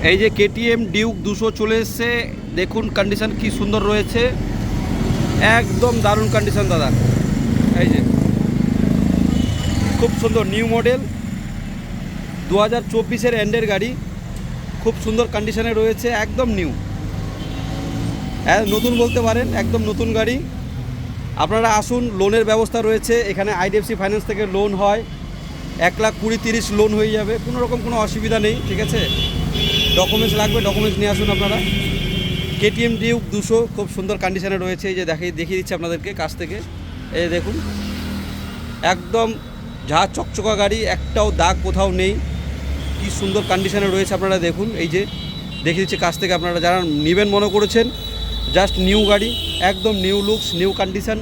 এই যে KTM Duke 200 চলে এসছে, দেখুন কন্ডিশন কি সুন্দর রয়েছে, একদম দারুণ কন্ডিশন দাদা। এই যে খুব সুন্দর নিউ মডেল 2024-এর এন্ডের গাড়ি, খুব সুন্দর কন্ডিশনে রয়েছে, একদম নিউ, নতুন বলতে পারেন, একদম নতুন গাড়ি। আপনারা আসুন, লোনের ব্যবস্থা রয়েছে এখানে, আইডিএফসি ফাইন্যান্স থেকে লোন হয়, 1,20,30 লোন হয়ে যাবে, কোনো রকম কোনো অসুবিধা নেই, ঠিক আছে। ডকুমেন্টস লাগবে, ডকুমেন্টস নিয়ে আসুন আপনারা। কেটিএম ডিউক 200 খুব সুন্দর কন্ডিশনে রয়েছে, এই যে দেখিয়ে দিচ্ছি আপনাদেরকে কাছ থেকে। এই দেখুন একদম ঝা চকচকা গাড়ি, একটাও দাগ কোথাও নেই, কি সুন্দর কন্ডিশনে রয়েছে আপনারা দেখুন। এই যে দেখিয়ে দিচ্ছি কাছ থেকে, আপনারা যারা নেবেন মনে করেছেন, জাস্ট নিউ গাড়ি, একদম নিউ লুকস, নিউ কন্ডিশন,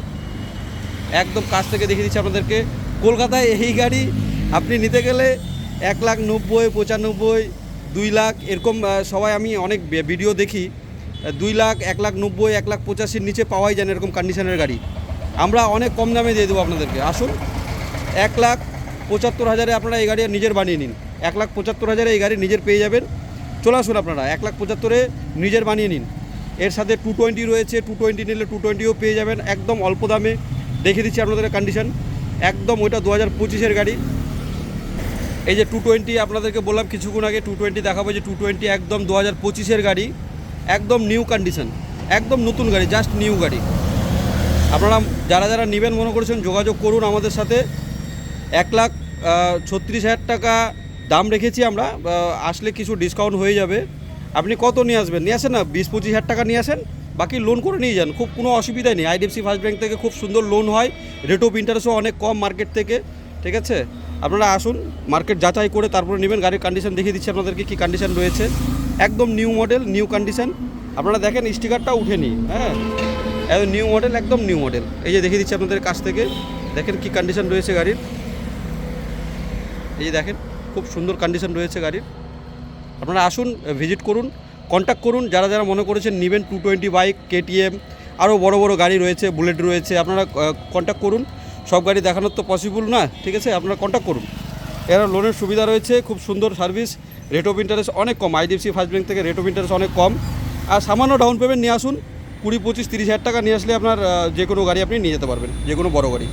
একদম কাছ থেকে দেখিয়ে দিচ্ছি আপনাদেরকে। কলকাতায় এই গাড়ি আপনি নিতে গেলে 1,90,000, 95,000, 2 লাখ এরকম, সবাই আমি অনেক ভিডিও দেখি 2 লাখ, 1,90,000, 1,85,000 নিচে পাওয়াই যায় না এরকম কন্ডিশনের গাড়ি। আমরা অনেক কম দামে দিয়ে দেবো আপনাদেরকে। আসুন, 1,75,000 আপনারা এই গাড়ি নিজের বানিয়ে নিন, 1,75,000 এই গাড়ি নিজের পেয়ে যাবেন। চলে আসুন আপনারা, 1,75,000 নিজের বানিয়ে নিন। এর সাথে 220 রয়েছে, 220 নিলে 220ও পেয়ে যাবেন একদম অল্প দামে। দেখিয়ে দিচ্ছি আপনাদের কন্ডিশন, একদম ওইটা 2025-এর গাড়ি। এই যে 220 আপনাদেরকে বললাম কিছুক্ষণ আগে, 220 দেখাবো, যে 220 একদম 2025-এর গাড়ি, একদম নিউ কন্ডিশন, একদম নতুন গাড়ি, জাস্ট নিউ গাড়ি। আপনারা যারা যারা নেবেন মনে করেছেন যোগাযোগ করুন আমাদের সাথে। 1,36,000 টাকা দাম রেখেছি আমরা, আসলে কিছু ডিসকাউন্ট হয়ে যাবে। আপনি কত নিয়ে আসবেন, নিয়ে আসেন না, 20-25,000 টাকা নিয়ে আসেন, বাকি লোন করে নিয়ে যান, খুব কোনো অসুবিধা নেই। আইডিএফসি ফার্স্ট ব্যাংক থেকে খুব সুন্দর লোন হয়, রেট অফ ইন্টারেস্টও অনেক কম মার্কেট থেকে, ঠিক আছে। আপনারা আসুন, মার্কেট যাচাই করে তারপরে নেবেন। গাড়ির কন্ডিশন দেখিয়ে দিচ্ছি আপনাদেরকে কী কন্ডিশন রয়েছে, একদম নিউ মডেল, নিউ কন্ডিশন। আপনারা দেখেন স্টিকারটা উঠেনি, হ্যাঁ, নিউ মডেল, একদম নিউ মডেল। এই যে দেখিয়ে দিচ্ছি আপনাদের কাছ থেকে, দেখেন কী কন্ডিশন রয়েছে গাড়ির। এই যে দেখেন খুব সুন্দর কন্ডিশন রয়েছে গাড়ির। আপনারা আসুন, ভিজিট করুন, কন্ট্যাক্ট করুন যারা যারা মনে করেছেন নেবেন 220 বাইক, কেটিএম, আরও বড় বড় গাড়ি রয়েছে, বুলেট রয়েছে, আপনারা কন্ট্যাক্ট করুন। সব গাড়ি দেখানোর তো পসিবল না, ঠিক আছে, আপনারা কন্ট্যাক্ট করুন। এরা লোনের সুবিধা রয়েছে, খুব সুন্দর সার্ভিস, রেট অফ ইন্টারেস্ট অনেক কম, আইডিএফসি ফার্স্ট ব্যাংক থেকে রেট অফ ইন্টারেস্ট অনেক কম। আর সামান্য ডাউন পেমেন্ট নিয়ে আসুন, 20, 25, 30,000 টাকা নিয়ে আসলে আপনার যে কোনো গাড়ি আপনি নিয়ে যেতে পারবেন, যে কোনো বড় গাড়ি।